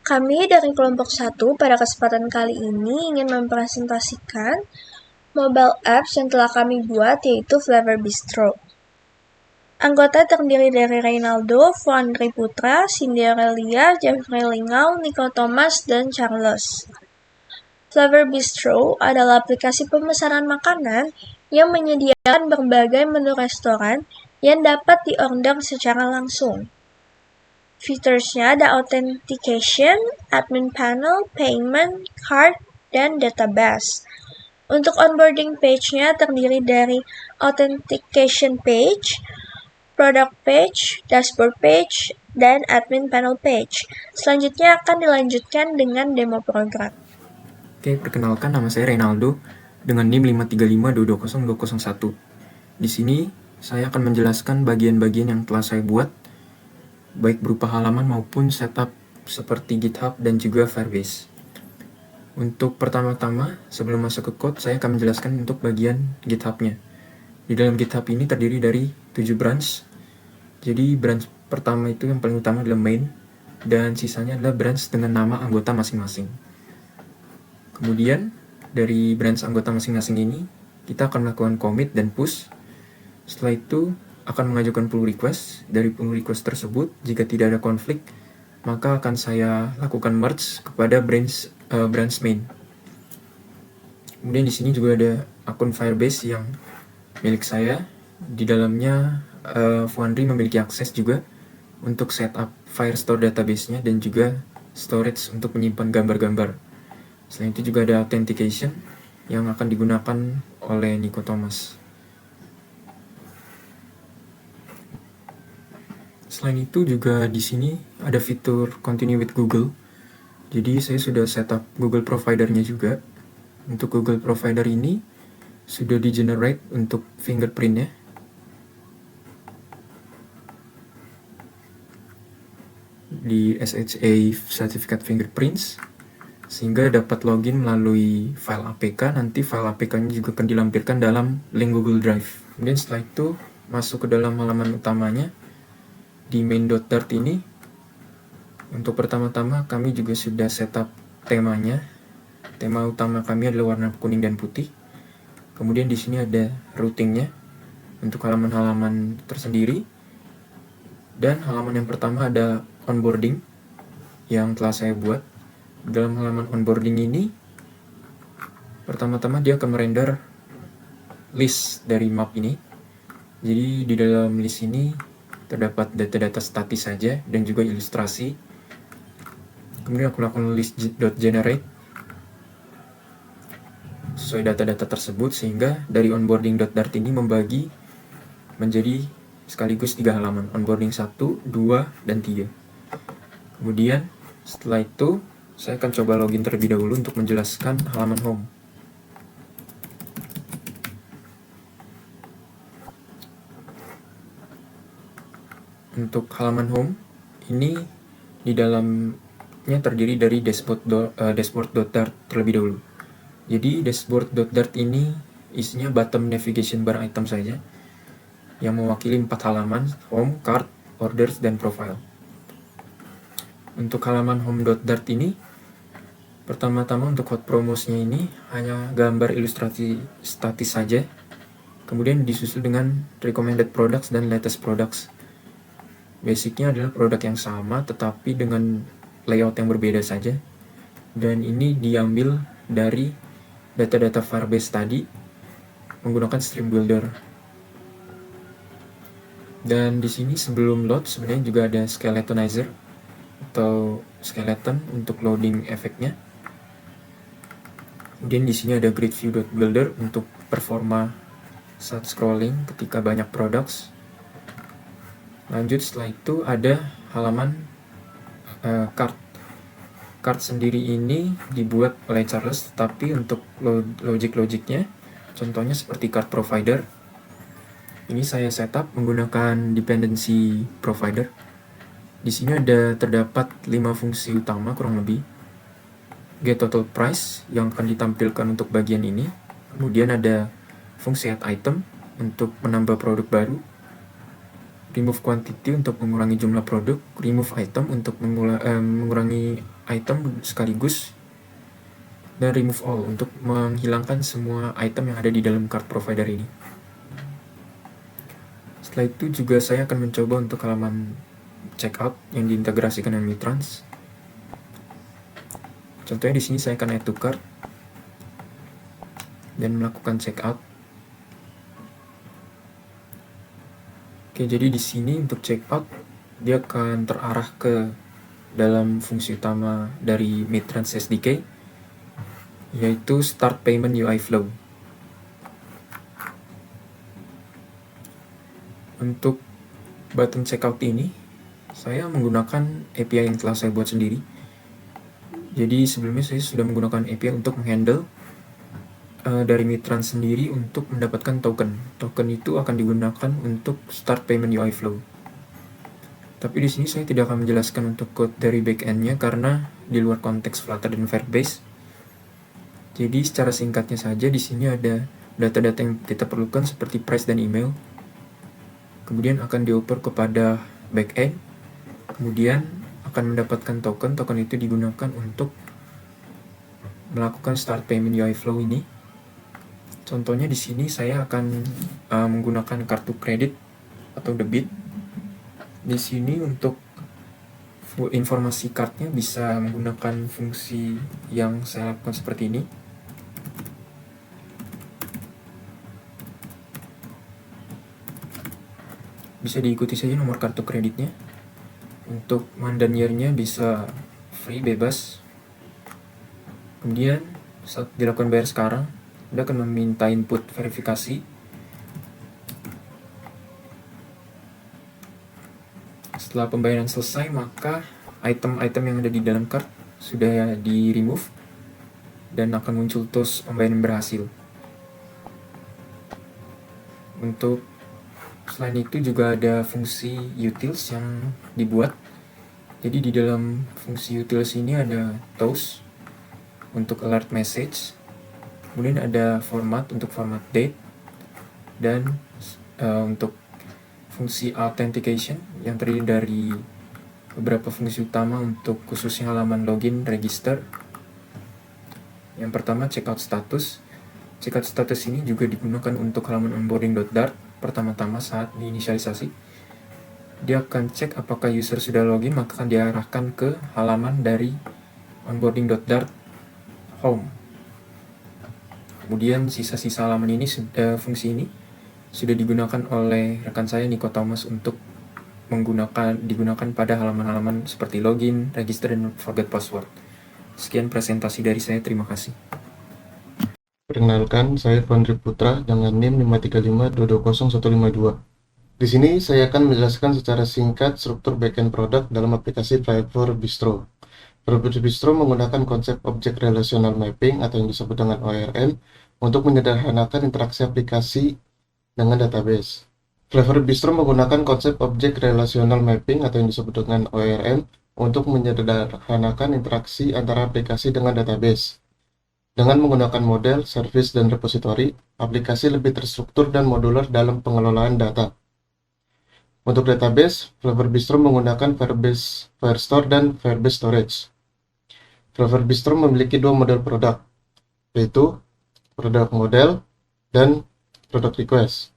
Kami dari kelompok 1 pada kesempatan kali ini ingin mempresentasikan mobile apps yang telah kami buat, yaitu Flavor Bistro. Anggota terdiri dari Reynaldo, Fuandri Putra, Cinderelia, Jeffrey Lingau, Nico Thomas, dan Charles. Flavor Bistro adalah aplikasi pemesanan makanan yang menyediakan berbagai menu restoran yang dapat diorder secara langsung. Featuresnya ada authentication, admin panel, payment, card, dan database. Untuk onboarding page-nya terdiri dari authentication page, product page, dashboard page, dan admin panel page. Selanjutnya akan dilanjutkan dengan demo program. Oke, perkenalkan nama saya Reynaldo dengan NIM 535220201. Di sini saya akan menjelaskan bagian-bagian yang telah saya buat, baik berupa halaman maupun setup seperti GitHub dan juga Firebase. Untuk pertama-tama, sebelum masuk ke code, saya akan menjelaskan untuk bagian GitHub-nya. Di dalam GitHub ini terdiri dari 7 branch. Jadi branch pertama itu yang paling utama adalah main, dan sisanya adalah branch dengan nama anggota masing-masing. Kemudian dari branch anggota masing-masing ini, kita akan melakukan commit dan push. Setelah itu akan mengajukan pull request. Dari pull request tersebut, jika tidak ada konflik, maka akan saya lakukan merge kepada branch main. Kemudian di sini juga ada akun Firebase yang milik saya. Di dalamnya Fuandri memiliki akses juga untuk setup Firestore database-nya dan juga storage untuk menyimpan gambar-gambar. Selain itu juga ada authentication yang akan digunakan oleh Nico Thomas. Selain itu juga di sini ada fitur Continue with Google. Jadi saya sudah setup Google Provider-nya juga. Untuk Google Provider ini sudah di-generate untuk fingerprint-nya. Di SHA Certificate Fingerprints, sehingga dapat login melalui file APK. Nanti file APK-nya juga akan dilampirkan dalam link Google Drive. Kemudian setelah itu masuk ke dalam halaman utamanya. Di main.dart ini, untuk pertama-tama kami juga sudah setup temanya. Tema utama kami adalah warna kuning dan putih. Kemudian di sini ada routingnya untuk halaman-halaman tersendiri. Dan halaman yang pertama ada onboarding yang telah saya buat. Dalam halaman onboarding ini, pertama-tama dia akan merender list dari map ini. Jadi di dalam list ini terdapat data-data statis saja dan juga ilustrasi. Kemudian aku lakukan list.generate sesuai data-data tersebut, sehingga dari onboarding.dart ini membagi menjadi sekaligus 3 halaman, onboarding 1, 2, dan 3. Kemudian setelah itu saya akan coba login terlebih dahulu untuk menjelaskan halaman home. Untuk halaman home ini di dalamnya terdiri dari dashboard.dart terlebih dahulu. Jadi dashboard.dart ini isinya bottom navigation bar item saja yang mewakili 4 halaman: home, cart, orders, dan profile. Untuk halaman home.dart ini, pertama-tama untuk hot promos-nya ini hanya gambar ilustrasi statis saja. Kemudian disusul dengan recommended products dan latest products. Basicnya adalah produk yang sama tetapi dengan layout yang berbeda saja. Dan ini diambil dari data-data Firebase tadi menggunakan Stream Builder. Dan di sini sebelum load sebenarnya juga ada skeletonizer atau skeleton untuk loading efeknya. Kemudian di sini ada grid view.builder untuk performa saat scrolling ketika banyak products. Lanjut setelah itu ada halaman cart. Cart sendiri ini dibuat oleh Charles, tetapi untuk logic-logicnya contohnya seperti cart provider ini saya setup menggunakan dependency provider. Di sini terdapat 5 fungsi utama kurang lebih. Get total price yang akan ditampilkan untuk bagian ini. Kemudian ada fungsi add item untuk menambah produk baru. Remove quantity untuk mengurangi jumlah produk, remove item untuk mengurangi item sekaligus, dan remove all untuk menghilangkan semua item yang ada di dalam cart provider ini. Setelah itu juga saya akan mencoba untuk halaman checkout yang diintegrasikan dengan Mitrans. Contohnya di sini saya akan add to cart dan melakukan checkout. Oke, jadi di sini untuk checkout dia akan terarah ke dalam fungsi utama dari Mitrans SDK, yaitu Start Payment UI Flow. Untuk button checkout ini, saya menggunakan API yang telah saya buat sendiri. Jadi sebelumnya saya sudah menggunakan API untuk menghandle dari Mitrans sendiri untuk mendapatkan token. Token itu akan digunakan untuk Start Payment UI Flow. Tapi di sini saya tidak akan menjelaskan untuk code dari backend-nya karena di luar konteks Flutter dan Firebase. Jadi secara singkatnya saja di sini ada data-data yang kita perlukan seperti price dan email. Kemudian akan dioper kepada backend. Kemudian akan mendapatkan token. Token itu digunakan untuk melakukan Start Payment UI Flow ini. Contohnya di sini saya akan menggunakan kartu kredit atau debit. Di sini untuk informasi kartunya bisa menggunakan fungsi yang saya lakukan seperti ini. Bisa diikuti saja nomor kartu kreditnya. Untuk month dan year-nya bisa free, bebas. Kemudian saat dilakukan bayar sekarang, Anda akan meminta input verifikasi. Setelah pembayaran selesai, maka item-item yang ada di dalam cart sudah di-remove dan akan muncul toast pembayaran berhasil. Untuk selain itu juga ada fungsi utils yang dibuat. Jadi di dalam fungsi utils ini ada toast untuk alert message, kemudian ada format untuk format date, dan untuk fungsi authentication yang terdiri dari beberapa fungsi utama untuk khususnya halaman login register. Yang pertama checkout status. Checkout status ini juga digunakan untuk halaman onboarding.dart. Pertama-tama saat diinisialisasi, dia akan cek apakah user sudah login, maka akan diarahkan ke halaman dari onboarding.dart home. Kemudian sisa-sisa halaman ini, fungsi ini sudah digunakan oleh rekan saya Nico Thomas untuk digunakan pada halaman-halaman seperti login, register, dan forget password. Sekian presentasi dari saya, terima kasih. Perkenalkan, saya Fandri Putra dengan NIM 535220152. Di sini saya akan menjelaskan secara singkat struktur backend produk dalam aplikasi Flavor Bistro. Flavor Bistro menggunakan konsep Object Relational Mapping atau yang disebut dengan ORM untuk menyederhanakan interaksi aplikasi dengan database. Flavor Bistro menggunakan konsep Object Relational Mapping atau yang disebut dengan ORM untuk menyederhanakan interaksi antara aplikasi dengan database. Dengan menggunakan model, service, dan repository, aplikasi lebih terstruktur dan modular dalam pengelolaan data. Untuk database, Flavor Bistro menggunakan Firebase Firestore dan Firebase Storage. Flavor Bistro memiliki dua model produk, yaitu produk model dan produk request.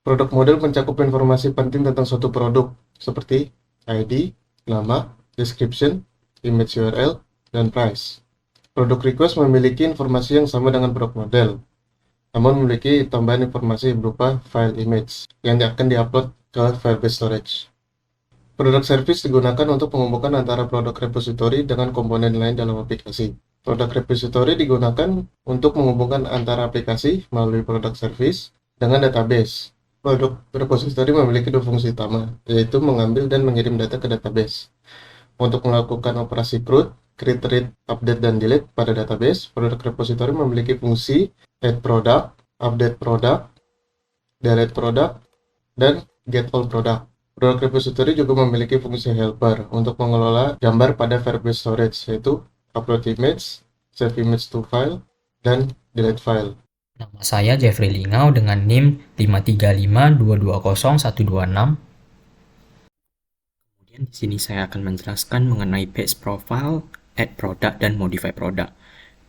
Produk model mencakup informasi penting tentang suatu produk, seperti ID, nama, description, image URL, dan price. Produk request memiliki informasi yang sama dengan produk model, namun memiliki tambahan informasi berupa file image yang akan diupload ke Firebase Storage. Produk service digunakan untuk penghubungan antara produk repository dengan komponen lain dalam aplikasi. Produk repository digunakan untuk menghubungkan antara aplikasi melalui produk service dengan database. Produk repository memiliki dua fungsi utama, yaitu mengambil dan mengirim data ke database. Untuk melakukan operasi CRUD, create, read, update, dan delete pada database, produk repository memiliki fungsi add product, update product, delete product, dan get all product. Produk repository juga memiliki fungsi helper untuk mengelola gambar pada Firebase Storage, yaitu upload image, save image to file, dan delete file. Nama saya Jeffrey Lingau dengan NIM 535220126. Di sini saya akan menjelaskan mengenai page profile, add product, dan modify product.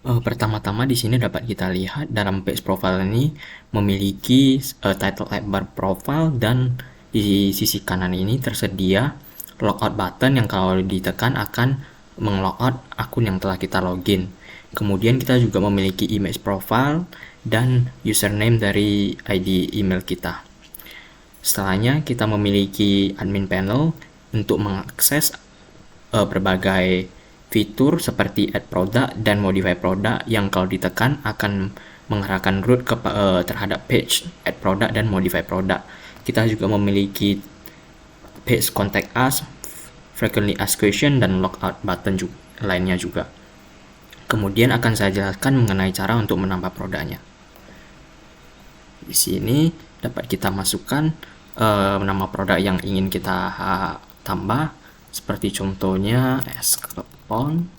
Pertama-tama di sini dapat kita lihat dalam page profile ini memiliki title bar profile, dan di sisi kanan ini tersedia logout button yang kalau ditekan akan menglogout akun yang telah kita login. Kemudian kita juga memiliki image profile dan username dari ID email kita. Setelahnya kita memiliki admin panel untuk mengakses berbagai fitur seperti add product dan modify product yang kalau ditekan akan mengarahkan root terhadap page add product dan modify product. Kita juga memiliki page contact us, frequently asked question, dan logout button lainnya juga. Kemudian akan saya jelaskan mengenai cara untuk menambah produknya. Di sini dapat kita masukkan nama produk yang ingin kita tambah, seperti contohnya es klepon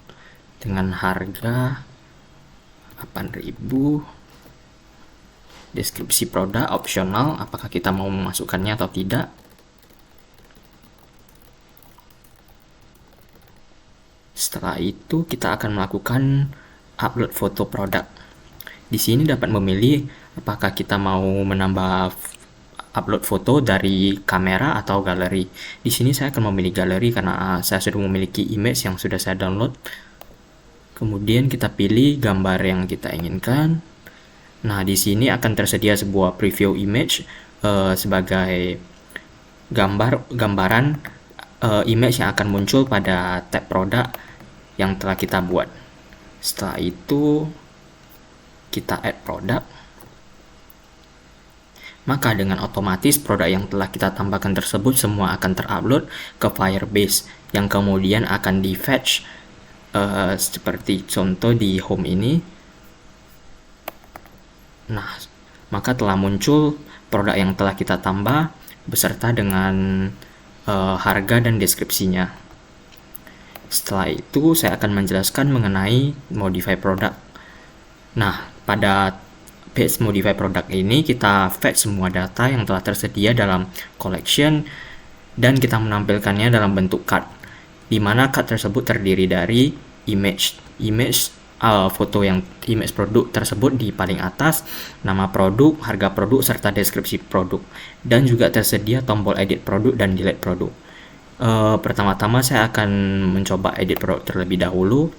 dengan harga 8.000. Deskripsi produk opsional, apakah kita mau memasukkannya atau tidak. Setelah itu kita akan melakukan upload foto produk. Di sini dapat memilih apakah kita mau menambah upload foto dari kamera atau galeri. Di sini saya akan memilih galeri karena saya sudah memiliki image yang sudah saya download. Kemudian kita pilih gambar yang kita inginkan. Nah, di sini akan tersedia sebuah preview image sebagai gambaran image yang akan muncul pada tab produk yang telah kita buat. Setelah itu kita add product. Maka dengan otomatis produk yang telah kita tambahkan tersebut semua akan terupload ke Firebase yang kemudian akan di fetch seperti contoh di home ini. Nah, maka telah muncul produk yang telah kita tambah beserta dengan harga dan deskripsinya. Setelah itu saya akan menjelaskan mengenai modify product. Nah, pada page modify product ini kita fetch semua data yang telah tersedia dalam collection dan kita menampilkannya dalam bentuk card, di mana card tersebut terdiri dari image foto yang image produk tersebut di paling atas, nama produk, harga produk, serta deskripsi produk, dan juga tersedia tombol edit produk dan delete produk. Pertama-tama saya akan mencoba edit produk terlebih dahulu.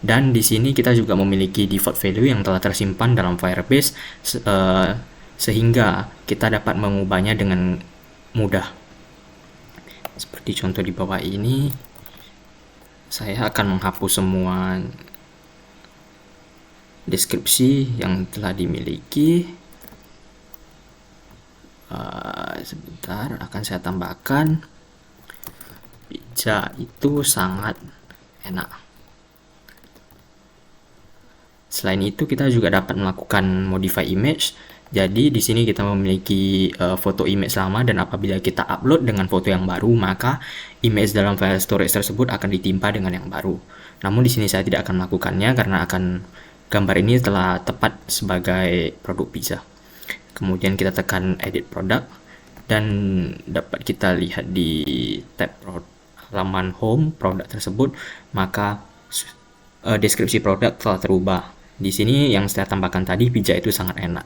Dan di sini kita juga memiliki default value yang telah tersimpan dalam Firebase sehingga kita dapat mengubahnya dengan mudah. Seperti contoh di bawah ini, saya akan menghapus semua deskripsi yang telah dimiliki. Sebentar, akan saya tambahkan. Pizza itu sangat enak. Selain itu kita juga dapat melakukan modify image. Jadi di sini kita memiliki foto image lama, dan apabila kita upload dengan foto yang baru, maka image dalam file storage tersebut akan ditimpa dengan yang baru. Namun di sini saya tidak akan melakukannya karena gambar ini telah tepat sebagai produk pizza. Kemudian kita tekan edit product dan dapat kita lihat di tab halaman home produk tersebut, maka deskripsi produk telah terubah. Di sini yang saya tambahkan tadi, pizza itu sangat enak.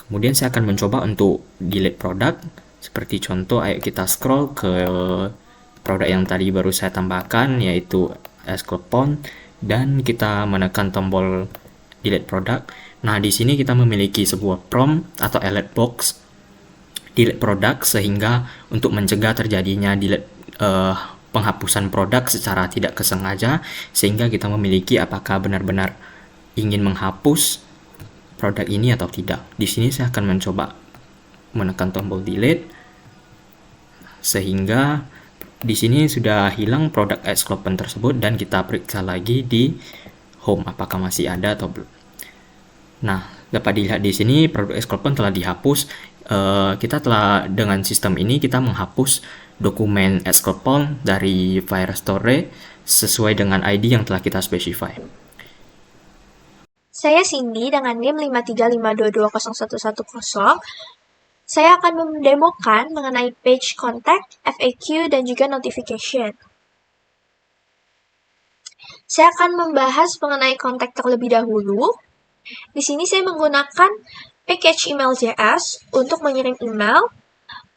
Kemudian saya akan mencoba untuk delete produk. Seperti contoh, ayo kita scroll ke produk yang tadi baru saya tambahkan, yaitu es klepon, dan kita menekan tombol delete produk. Nah, di sini kita memiliki sebuah prompt atau alert box delete produk, sehingga untuk mencegah terjadinya delete penghapusan produk secara tidak kesengaja, sehingga kita memiliki apakah benar-benar ingin menghapus produk ini atau tidak. Di sini saya akan mencoba menekan tombol delete, sehingga di sini sudah hilang produk es klepon tersebut, dan kita periksa lagi di home apakah masih ada atau belum. Nah, dapat dilihat di sini produk es klepon telah dihapus. Kita telah, dengan sistem ini kita menghapus dokumen es klepon dari Firestore sesuai dengan ID yang telah kita specify. Saya Cindy dengan NIM 535220110. Saya akan mendemokan mengenai page contact, FAQ, dan juga notification. Saya akan membahas mengenai kontak terlebih dahulu. Di sini saya menggunakan package email.js untuk mengirim email,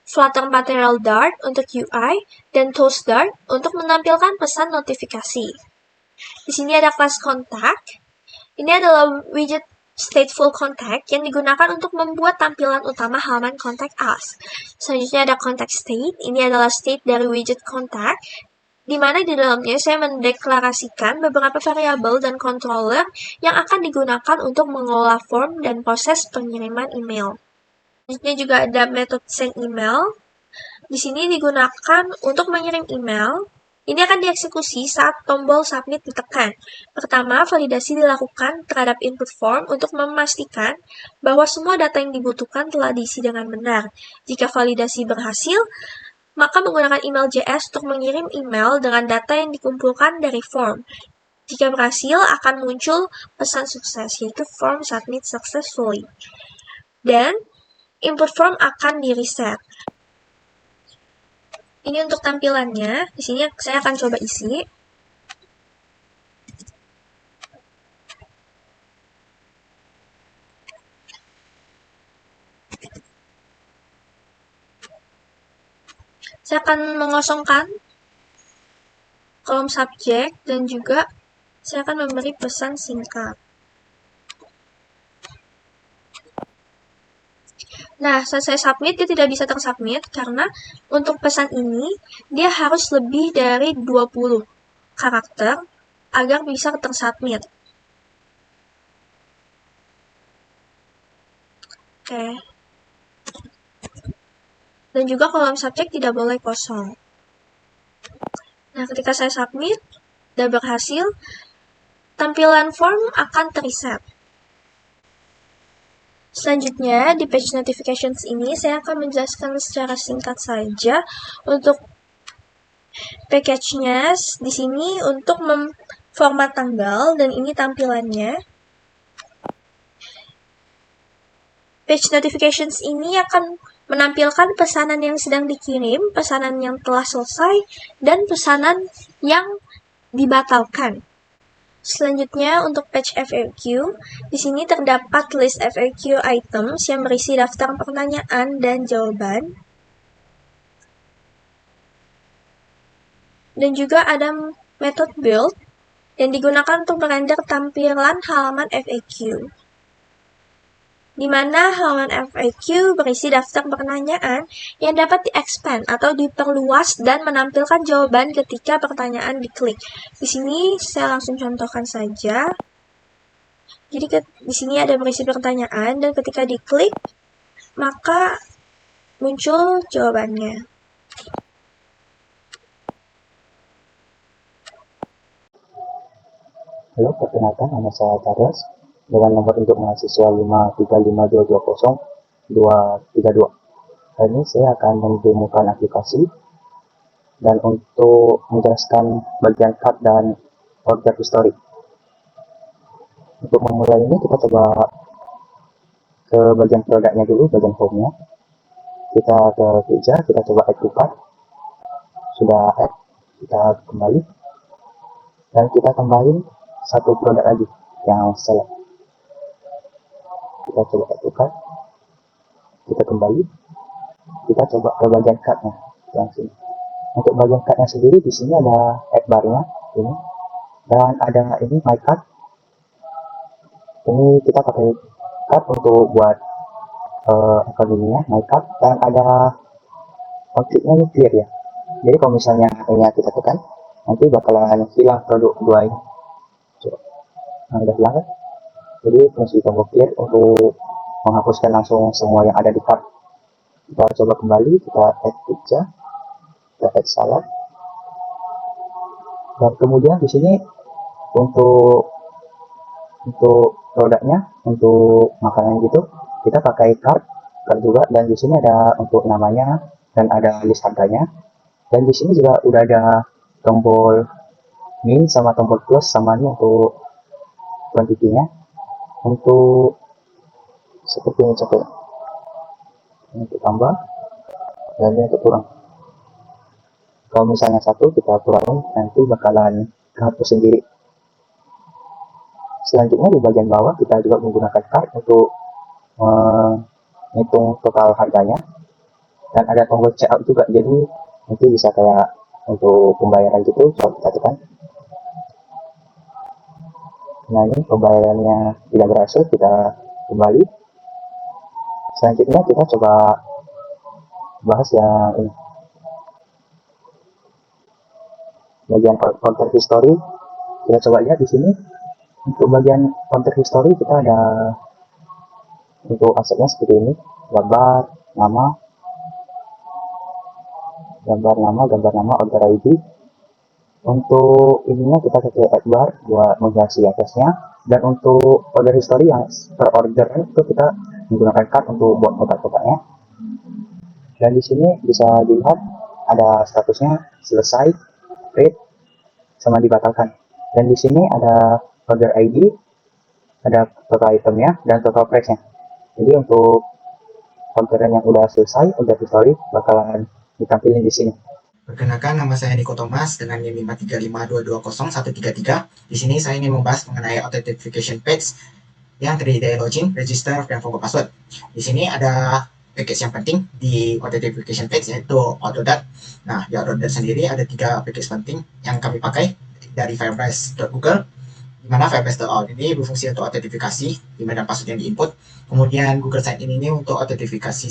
Flutter Material Dart untuk UI, dan Toast Dart untuk menampilkan pesan notifikasi. Di sini ada kelas kontak. Ini adalah widget stateful contact yang digunakan untuk membuat tampilan utama halaman contact us. Selanjutnya ada contact state. Ini adalah state dari widget contact, di mana di dalamnya saya mendeklarasikan beberapa variabel dan controller yang akan digunakan untuk mengolah form dan proses pengiriman email. Selanjutnya juga ada method send email. Di sini digunakan untuk mengirim email. Ini akan dieksekusi saat tombol submit ditekan. Pertama, validasi dilakukan terhadap input form untuk memastikan bahwa semua data yang dibutuhkan telah diisi dengan benar. Jika validasi berhasil, maka menggunakan email.js untuk mengirim email dengan data yang dikumpulkan dari form. Jika berhasil, akan muncul pesan sukses, yaitu form submit successfully. Dan input form akan di-reset. Ini untuk tampilannya. Di sini saya akan coba isi. Saya akan mengosongkan kolom subjek dan juga saya akan memberi pesan singkat. Nah, saat saya submit, dia tidak bisa tersubmit karena untuk pesan ini, dia harus lebih dari 20 karakter agar bisa tersubmit. Oke. Dan juga kolom subjek tidak boleh kosong. Nah, ketika saya submit, dan berhasil, tampilan form akan terreset. Selanjutnya, di page notifications ini, saya akan menjelaskan secara singkat saja untuk package-nya. Di sini untuk memformat tanggal, dan ini tampilannya. Page notifications ini akan menampilkan pesanan yang sedang dikirim, pesanan yang telah selesai, dan pesanan yang dibatalkan. Selanjutnya untuk page FAQ, di sini terdapat list FAQ items yang berisi daftar pertanyaan dan jawaban. Dan juga ada method build yang digunakan untuk merender tampilan halaman FAQ. Di mana halaman FAQ berisi daftar pertanyaan yang dapat di-expand atau diperluas dan menampilkan jawaban ketika pertanyaan diklik. Di sini saya langsung contohkan saja. Jadi di sini ada berisi pertanyaan dan ketika diklik maka muncul jawabannya. Halo, perkenalkan nama saya Charles dengan nomor induk mahasiswa 535220232. Hari ini saya akan mendemokan aplikasi dan untuk menjelaskan bagian card dan order history. Untuk memulai ini kita coba ke bagian produknya dulu, bagian home-nya. Kita ke Pizza, kita coba add to cart. Sudah add, kita kembali dan kita tambahin satu produk lagi yang select. Kita coba add to cart, kita kembali, kita coba ke bagian card-nya yang sini. Untuk bagian card-nya sendiri di sini ada add bar-nya ini dan ada ini my card. Ini kita pakai card untuk buat ekonominya my card dan ada konfliknya ini clear ya. Jadi kalau misalnya ini kita tekan nanti bakalan hilang produk kedua ini. Coba. Nah, udah hilang kan? Jadi fungsi tombol clear untuk menghapuskan langsung semua yang ada di card. Kita coba kembali, kita add pizza, kita add salad, dan kemudian di sini untuk produknya, untuk makanan gitu, kita pakai card juga, dan di sini ada untuk namanya dan ada list harganya, dan di sini juga udah ada tombol min sama tombol plus sama ini untuk quantity-nya. Untuk seperti ini contohnya. ini untuk tambah, dan ini untuk kurang. Kalau misalnya 1 kita kurangin, nanti bakalan kehapus sendiri. Selanjutnya di bagian bawah kita juga menggunakan card untuk menghitung total harganya, dan ada tombol checkout juga, jadi nanti bisa kayak untuk pembayaran gitu. Coba kita tekan. Nah, ini pembayarannya tidak berhasil, kita kembali. Selanjutnya kita coba bahas yang ini, bagian counter history. Kita coba lihat di sini. Untuk bagian counter history kita ada untuk asetnya seperti ini: gambar nama, order ID. Untuk ininya kita pakai add bar buat menghiasi atasnya, dan untuk order history yang per order itu kita menggunakan card untuk buat kotak-kotaknya. Dan di sini bisa dilihat ada statusnya selesai, paid, sama dibatalkan. Dan di sini ada order ID, ada total itemnya, dan total price-nya. Jadi untuk orderan yang udah selesai, order history bakalan ditampilin di sini. Perkenalkan, nama saya Niko Thomas dengan NIM 535220133. Di sini saya ingin membahas mengenai authentication page yang terdiri dari login, register, dan forgot password. Di sini ada package yang penting di authentication page, yaitu Autodat. Nah, di Autodat sendiri ada 3 package penting yang kami pakai dari Firebase.Google, di mana Firebase.out ini berfungsi untuk autentifikasi email dan password yang diinput. Kemudian Google Sign-in ini untuk autentifikasi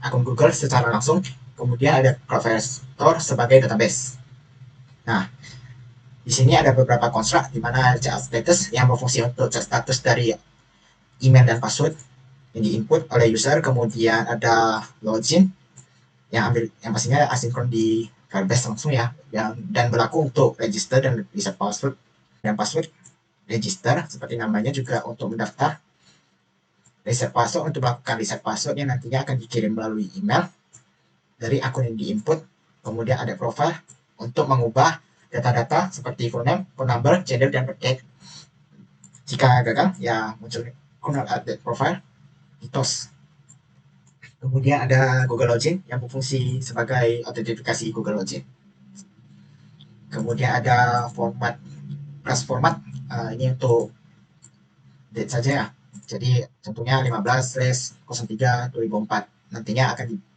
akun Google secara langsung. Kemudian ada Cloudflare Store sebagai database. Nah, di sini ada beberapa construct di mana chat status yang berfungsi untuk chat status dari email dan password yang diinput oleh user. Kemudian ada login yang pastinya asinkron di Firebase langsung ya, dan berlaku untuk register dan reset password. Dan password register seperti namanya juga untuk mendaftar. Reset password untuk melakukan reset password yang nantinya akan dikirim melalui email dari akun yang diinput. Kemudian ada profile untuk mengubah data-data seperti full name, phone number, gender, dan birthday. Jika gagal, ya muncul kuno update profile di TOS. Kemudian ada Google Login yang berfungsi sebagai autentifikasi Google Login. Kemudian ada format plus format, ini untuk date saja ya. Jadi contohnya 15/03/2004 nantinya akan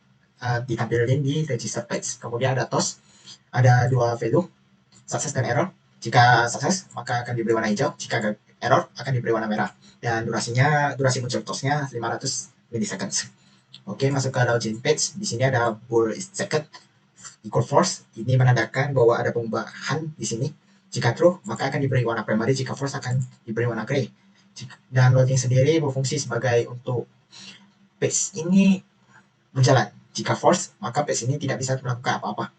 ditampilkan di register page. Kemudian ada TOS, ada 2 value, sukses dan error. Jika sukses maka akan diberi warna hijau, jika error akan diberi warna merah. Dan durasi muncul TOS-nya 500 milliseconds. Oke, masuk ke login page. Di sini ada bool second equal false. Ini menandakan bahwa ada perubahan di sini. Jika true maka akan diberi warna primary, jika false akan diberi warna gray. Dan login sendiri berfungsi sebagai untuk page ini berjalan. Jika false, maka page ini tidak bisa melakukan apa-apa,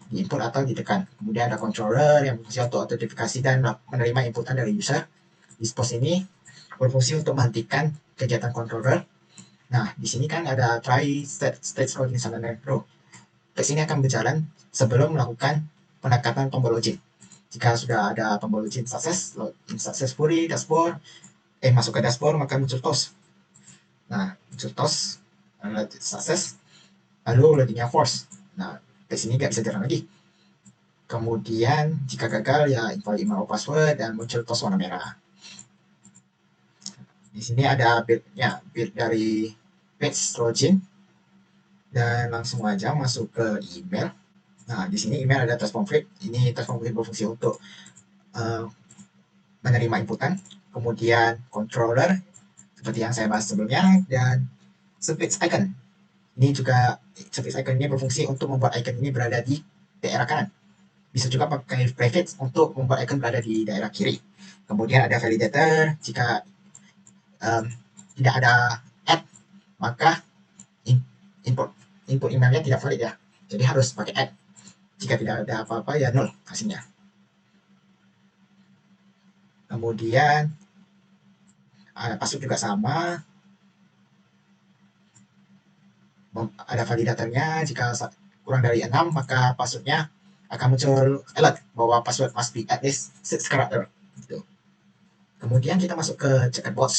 diinput atau ditekan. Kemudian ada controller yang berfungsi untuk autentifikasi dan menerima inputan dari user. Di post ini berfungsi untuk menghentikan kegiatan controller. Nah, di sini kan ada try state login scenario. Page ini akan berjalan sebelum melakukan penekanan tombol login. Jika sudah ada tombol login sukses, login successfully, dashboard, masuk ke dashboard, maka muncul TOS. Nah, muncul TOS, sukses, lalu loadingnya false. Nah, page ini nggak bisa jalan lagi. Kemudian jika gagal ya invalid email password dan muncul TOS warna merah. Di sini ada build dari page login, dan langsung aja masuk ke email. Nah, di sini email ada task config. Ini task config berfungsi untuk menerima inputan. Kemudian controller seperti yang saya bahas sebelumnya, dan space icon. Ini juga space icon ini berfungsi untuk membuat icon ini berada di daerah kanan. Bisa juga pakai prefix untuk membuat icon berada di daerah kiri. Kemudian ada validator. Jika tidak ada add, maka input emailnya tidak valid ya. Jadi harus pakai add. Jika tidak ada apa-apa ya nol hasilnya. Kemudian password juga sama. Ada validatornya. Jika kurang dari 6 maka passwordnya akan muncul alert bahwa password must be at least 6 character. Gitu. Kemudian kita masuk ke checkerbox.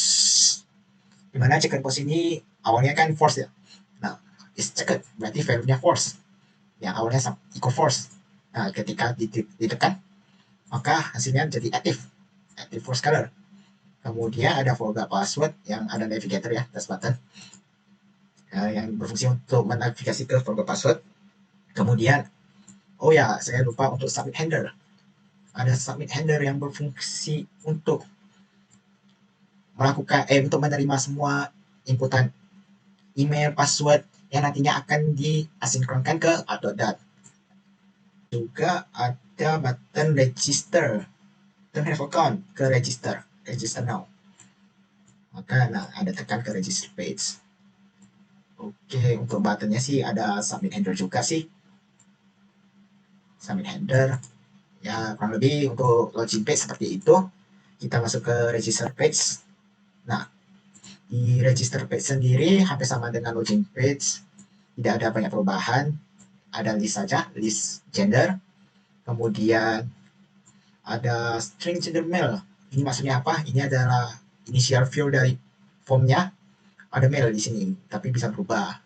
Dimana checkerbox ini awalnya kan false ya. is checked, berarti value-nya false. Yang awalnya equal false. Nah, ketika ditekan, maka hasilnya jadi active false color. Kemudian ada forgot password yang ada navigator ya, task button yang berfungsi untuk menavigasi ke forgot password. Kemudian, oh ya, saya lupa untuk submit handler. Ada submit handler yang berfungsi untuk untuk menerima semua inputan email, password yang nantinya akan diasinkronkan ke Autodat. Juga ada button register, don't have account, ke register now. Maka ada tekan ke register page. Oke, untuk buttonnya sih ada submit handler juga sih. Submit handler, ya kurang lebih untuk login page seperti itu. Kita masuk ke register page. Nah, di register page sendiri hampir sama dengan login page, tidak ada banyak perubahan, ada list saja, list gender, kemudian ada string gender male. Ini maksudnya apa? Ini adalah initial field dari formnya, ada male di sini, tapi bisa berubah.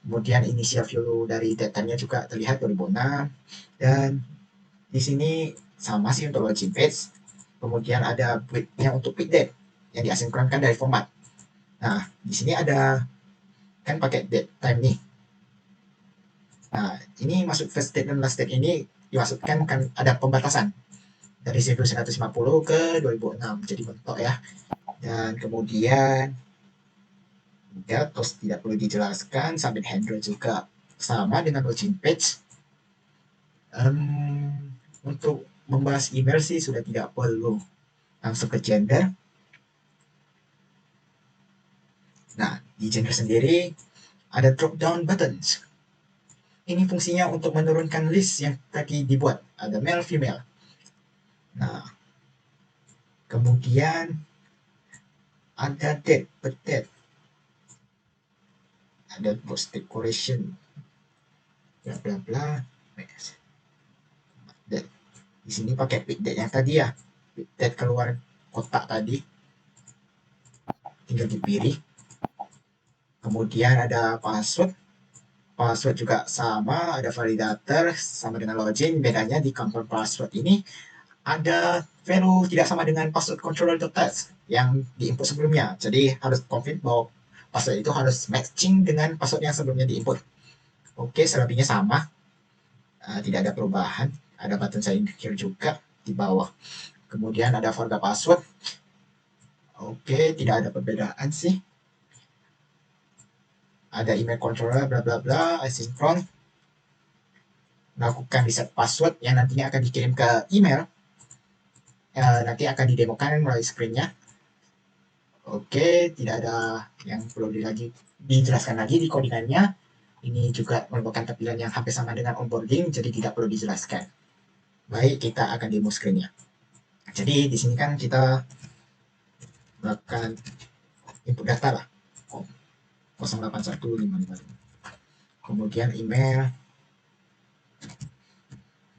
Kemudian initial field dari datanya juga terlihat 2006, dan di sini sama sih untuk login page. Kemudian ada width-nya untuk pick date yang diasinkronkan dari format. Nah, di sini ada kan pakai date time nih. Nah, ini masuk first date dan last date ini dimaksudkan kan ada pembatasan dari 1950 ke 2006, jadi mentok ya. Dan kemudian terus tidak perlu dijelaskan, submit handler juga sama dengan login page. Untuk membahas email sih sudah tidak perlu, langsung ke gender. Nah, di gender sendiri ada drop down buttons. Ini fungsinya untuk menurunkan list yang tadi dibuat, ada male, female. Nah, kemudian ada date, per date. Ada post decoration, bla bla bla. Date. Di sini pakai pick date yang tadi ya, pick date keluar kotak tadi, tinggal dipilih. Kemudian ada password, password juga sama, ada validator sama dengan login. Bedanya di confirm password ini ada value tidak sama dengan password controller.txt yang diinput sebelumnya. Jadi harus confirm bahwa password itu harus matching dengan password yang sebelumnya diinput. Oke, selebihnya sama, tidak ada perubahan. Ada button sign here juga di bawah. Kemudian ada forgot password. Oke, tidak ada perbedaan sih. Ada email controller, bla bla bla, asynchron. Lakukan reset password yang nantinya akan dikirim ke email. Nanti akan didemokan melalui screen-nya. Oke, tidak ada yang perlu dijelaskan lagi di codingannya. Ini juga merupakan tampilan yang hampir sama dengan onboarding, jadi tidak perlu dijelaskan. Baik, kita akan demo screen-nya. Jadi di sini kan kita melakukan input data lah, 081555. Kemudian email,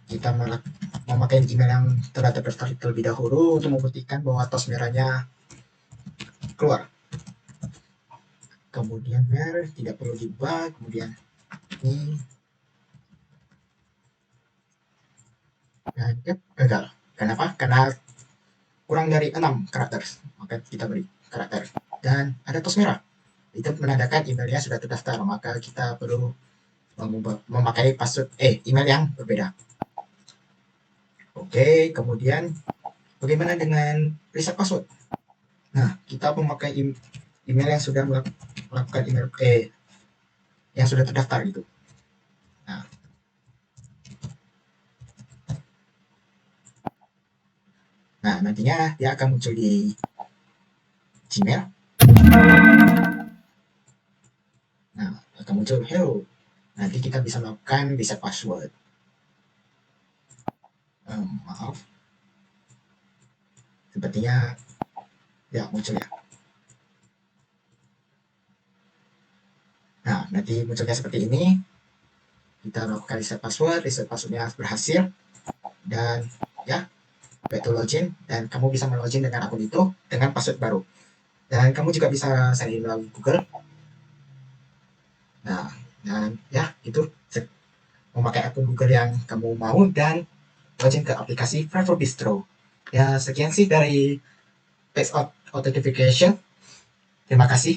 kita memakai email yang telah terdaftar terlebih dahulu untuk membuktikan bahwa tos merahnya keluar. Kemudian tidak perlu dibug. Kemudian ini dan gagal. Kenapa? Karena kurang dari 6 karakter, maka kita beri karakter. Dan ada tos merah, itu menandakan emailnya sudah terdaftar, maka kita perlu memakai password email yang berbeda. Oke, kemudian bagaimana dengan reset password? Nah, kita memakai email yang sudah melakukan email yang sudah terdaftar gitu. Nah, nantinya dia akan muncul di Gmail. Nah, akan muncul hello. Nanti kita bisa melakukan reset password. Maaf. Sepertinya ya muncul ya. Nah, nanti munculnya seperti ini. Kita melakukan reset passwordnya berhasil. Dan ya, back to login, dan kamu bisa melogin dengan akun itu dengan password baru. Dan kamu juga bisa sign in melalui Google. Nah, akun Google yang kamu mau dan login ke aplikasi Flavor Bistro. Ya, sekian sih dari Page Authentication. Terima kasih.